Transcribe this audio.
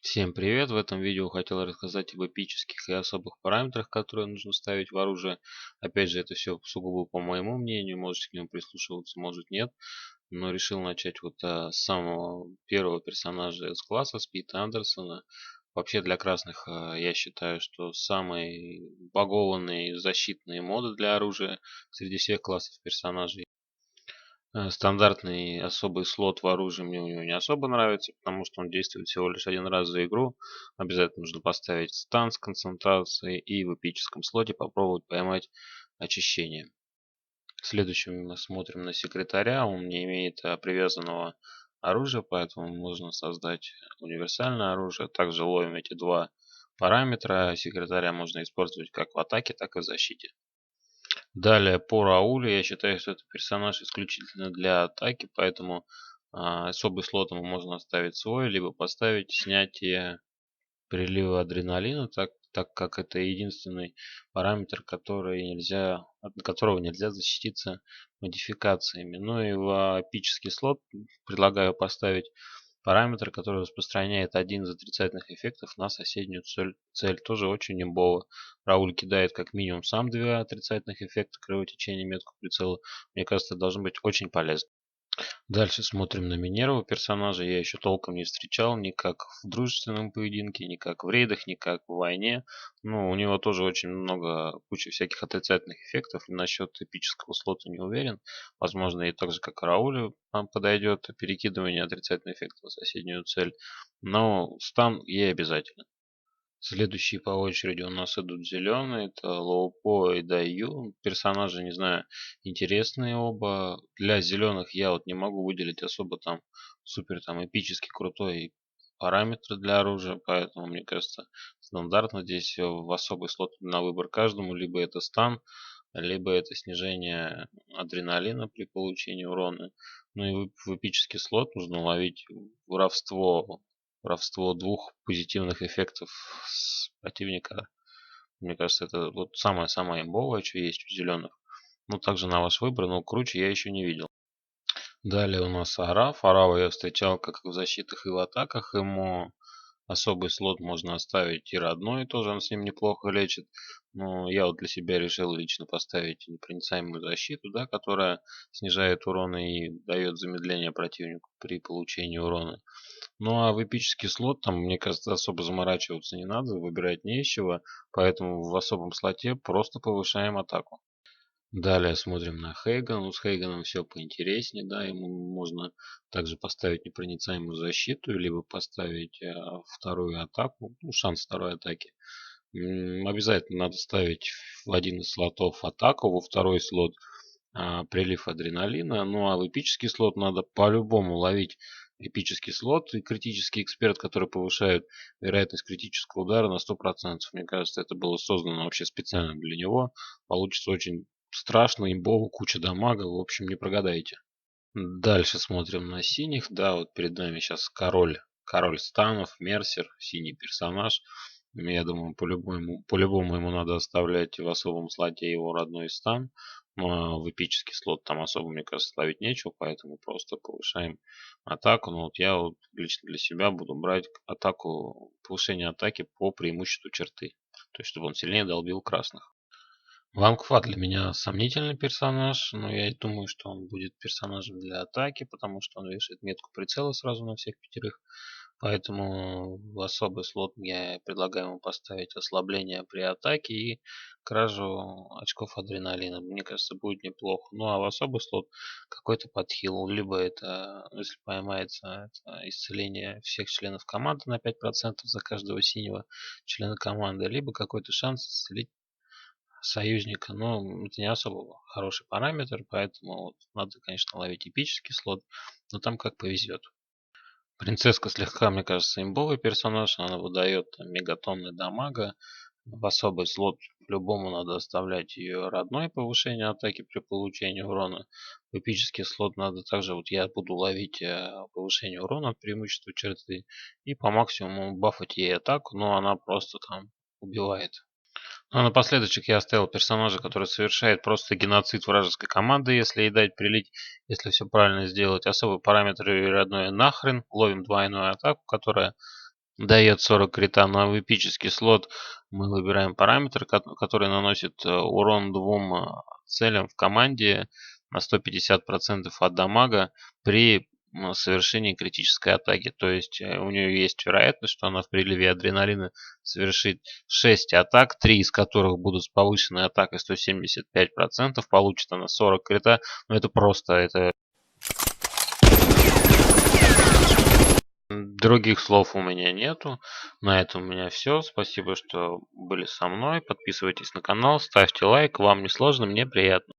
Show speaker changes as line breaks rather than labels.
Всем привет! В этом видео хотел рассказать об эпических и особых параметрах, которые нужно ставить в оружие. Опять же, это все сугубо по моему мнению, можете к нему прислушиваться, может нет. Но решил начать с самого первого персонажа с класса, с Пита Андерсона. Вообще для красных я считаю, что самые багованные защитные моды для оружия среди всех классов персонажей. Стандартный особый слот в оружии мне у него не особо нравится, потому что он действует всего лишь один раз за игру. Обязательно нужно поставить стан с концентрацией и в эпическом слоте попробовать поймать очищение. Следующим мы смотрим на секретаря. Он не имеет привязанного оружия, поэтому можно создать универсальное оружие. Также ловим эти два параметра. Секретаря можно использовать как в атаке, так и в защите. Далее по Раулю я считаю, что это персонаж исключительно для атаки, поэтому особый слот ему можно оставить свой, либо поставить снятие прилива адреналина, так как это единственный параметр, от которого нельзя защититься модификациями. Ну и в эпический слот предлагаю поставить параметр, который распространяет один из отрицательных эффектов на соседнюю цель. Тоже очень имбово. Рауль кидает как минимум сам два отрицательных эффекта кровотечения, метку прицела. Мне кажется, это должно быть очень полезно. Дальше смотрим на Минерву персонажа. Я еще толком не встречал ни как в дружественном поединке, ни как в рейдах, ни как в войне. Ну, у него тоже очень много, куча всяких отрицательных эффектов. Насчет эпического слота не уверен. Возможно, и так же, как и Раулю, нам подойдет перекидывание отрицательных эффектов на соседнюю цель. Но стан ей обязательно. Следующие по очереди у нас идут зеленые. Это Лоупо и Даю. Персонажи, не знаю, интересные оба. Для зеленых я вот не могу выделить особо там супер там эпический крутой параметр для оружия. Поэтому, мне кажется, стандартно здесь в особый слот на выбор каждому. Либо это стан, либо это снижение адреналина при получении урона. Ну и в эпический слот нужно ловить воровство двух позитивных эффектов с противника. Мне кажется, это вот самое-самое имбовое, что есть у зеленых. Ну, также на ваш выбор, но круче я еще не видел. Далее у нас Араф. Арава я встречал как в защитах и в атаках. Ему особый слот можно оставить и родной, тоже он с ним неплохо лечит. Но я вот для себя решил лично поставить непроницаемую защиту, да, которая снижает урон и дает замедление противнику при получении урона. Ну а в эпический слот, там, мне кажется, особо заморачиваться не надо, выбирать не из чего, поэтому в особом слоте просто повышаем атаку. Далее смотрим на Хейгана. Ну, с Хейганом все поинтереснее, да, ему можно также поставить непроницаемую защиту, либо поставить вторую атаку, ну, шанс второй атаки. Обязательно надо ставить в один из слотов атаку, во второй слот прилив адреналина. Ну а в эпический слот надо по-любому ловить эпический слот и критический эксперт, который повышает вероятность критического удара на 100%. Мне кажется, это было создано вообще специально для него. Получится очень страшно, имбово, куча дамага. В общем, не прогадайте. Дальше смотрим на синих. Да, вот перед нами сейчас король станов, Мерсер, синий персонаж. Я думаю, по-любому ему надо оставлять в особом слоте его родной стан. Ну, а в эпический слот там особо, мне кажется, ставить нечего, поэтому просто повышаем атаку. Но вот я вот лично для себя буду брать атаку, повышение атаки по преимуществу черты. То есть, чтобы он сильнее долбил красных. Ванкфа для меня сомнительный персонаж, но я и думаю, что он будет персонажем для атаки, потому что он вешает метку прицела сразу на всех пятерых. Поэтому в особый слот я предлагаю ему поставить ослабление при атаке и кражу очков адреналина. Мне кажется, будет неплохо. Ну а в особый слот какой-то подхил. Либо это, если поймается, это исцеление всех членов команды на 5% за каждого синего члена команды, либо какой-то шанс исцелить союзника, но это не особо хороший параметр, поэтому вот надо, конечно, ловить эпический слот, но там как повезет. Принцесска слегка, мне кажется, имбовый персонаж, она выдает там мегатонны дамага. В особый слот по-любому надо оставлять ее родное повышение атаки при получении урона. В эпический слот надо также, вот я буду ловить повышение урона от преимущества черты и по максимуму бафать ей атаку, но она просто там убивает. Ну, а напоследочек я оставил персонажа, который совершает просто геноцид вражеской команды, если ей дать прилить, если все правильно сделать. Особый параметр родной нахрен. Ловим двойную атаку, которая дает 40 крита, но в эпический слот мы выбираем параметр, который наносит урон двум целям в команде на 150% от дамага при совершении критической атаки. То есть у нее есть вероятность, что она в приливе адреналина совершит 6 атак, 3 из которых будут с повышенной атакой 175%, получит она 40 крита. Но это просто, это других слов у меня нету. На этом у меня все. Спасибо, что были со мной. Подписывайтесь на канал, ставьте лайк. Вам не сложно, мне приятно.